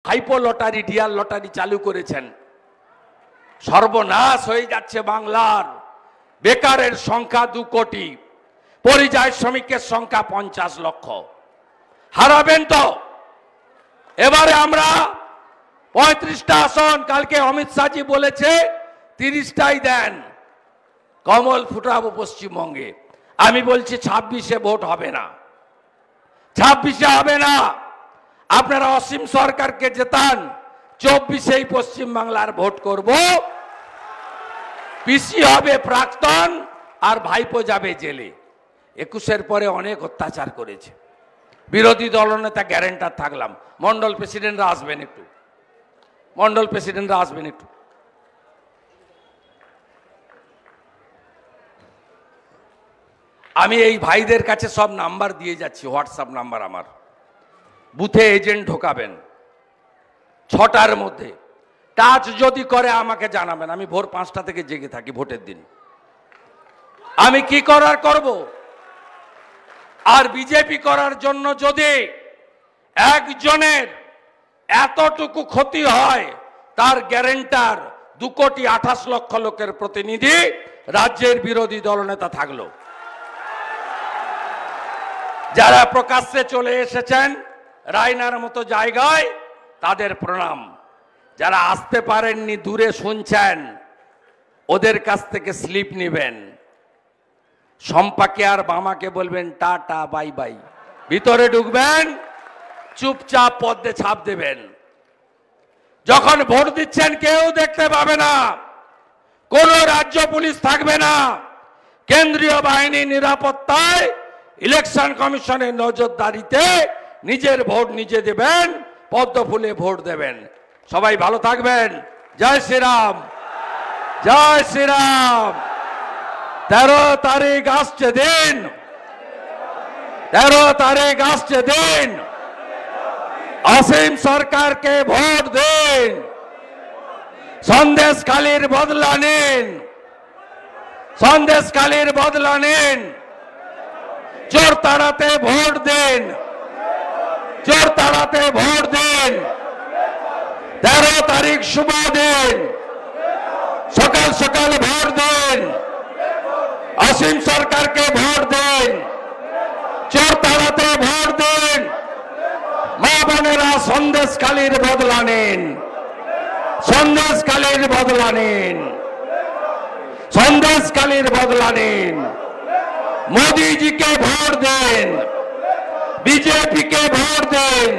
ভাইপো lottery dear lottery চালু করেছেন। সর্বনাশ হয়ে যাচ্ছে বাংলার। বেকারের সংখ্যা 2 কোটি, পরিযায়ী শ্রমিকের সংখ্যা 50 লক্ষ। হারাবেন তো। এবারে আমরা 35টা আসন, কালকে অমিত শাহজি বলেছে 30টাই দেন, কমল ফুটাবো পশ্চিমবঙ্গে। আমি বলছি 26-এ ভোট হবে না, 26-এ হবে না। আপনারা অসীম সরকারকে জেতান, 24-এই পশ্চিমবাংলার ভোট করব। পিসি হবে প্রাক্তন, আর ভাইপো যাবে জেলে। 21-এর পরে অনেক অত্যাচার করেছে। বিরোধী দলনেতা গ্যারেন্টার থাকলাম। মন্ডল প্রেসিডেন্টরা আসবেন একটু, মন্ডল প্রেসিডেন্টরা আসবেন একটু। আমি এই ভাইদের কাছে সব নাম্বার দিয়ে যাচ্ছি, হোয়াটসঅ্যাপ নাম্বার আমার। বুথে এজেন্ট ঢোকাবেন 6টার মধ্যে। টাচ যদি করে আমাকে জানাবেন। আমি ভোর 5টা থেকে জেগে থাকি ভোটের দিন। আমি কি করার করব। আর বিজেপি করার জন্য যদি একজনের এতটুকু ক্ষতি হয়, তার গ্যারেন্টার 2,28,00,000 লোকের প্রতিনিধি রাজ্যের বিরোধী দলনেতা থাকলো। যারা প্রকাশ্যে চলে এসেছেন রায়নার মতো জায়গায়, তাদের প্রণাম। যারা আসতে পারেননি, দূরে শুনছেন, ওদের কাছ থেকে স্লিপ নেবেন। সম্পাকে আর বামাকে বলবেন টাটা বাই বাই। ভিতরে ঢুকবেন, চুপচাপ পদ্মে ছাপ দেবেন। যখন ভোট দিচ্ছেন কেউ দেখতে পাবে না, কোন রাজ্য পুলিশ থাকবে না, কেন্দ্রীয় বাহিনী নিরাপত্তায়, ইলেকশন কমিশনের নজরদারিতে নিজের ভোট নিজে দেবেন, পদ্ম ফুলে ভোট দেবেন। সবাই ভালো থাকবেন। জয় শ্রীরাম, জয় শ্রীরাম। 13 তারিখ আসছে দিন, 13 তারিখ আসছে দিন। অসীম সরকারকে ভোট দিন, সন্দেশখালীর বদলা নিন, সন্দেশখালীর বদলা নিন। চোর তাড়াতে ভোট দিন, চোর তাড়াতে ভোট দিন। 13 তারিখ শুভ দিন, সকাল সকাল ভোট দিন। অসীম সরকারকে ভোট দিন, চোর তাড়াতে ভোট দিন। মা বোনেরা সন্দেশখালীর বদলা নিন, সন্দেশখালীর বদলা নিন, সন্দেশখালীর বদলা নিন। মোদীজিকে ভোট দিন, বিজেপিকে ভোট দিন।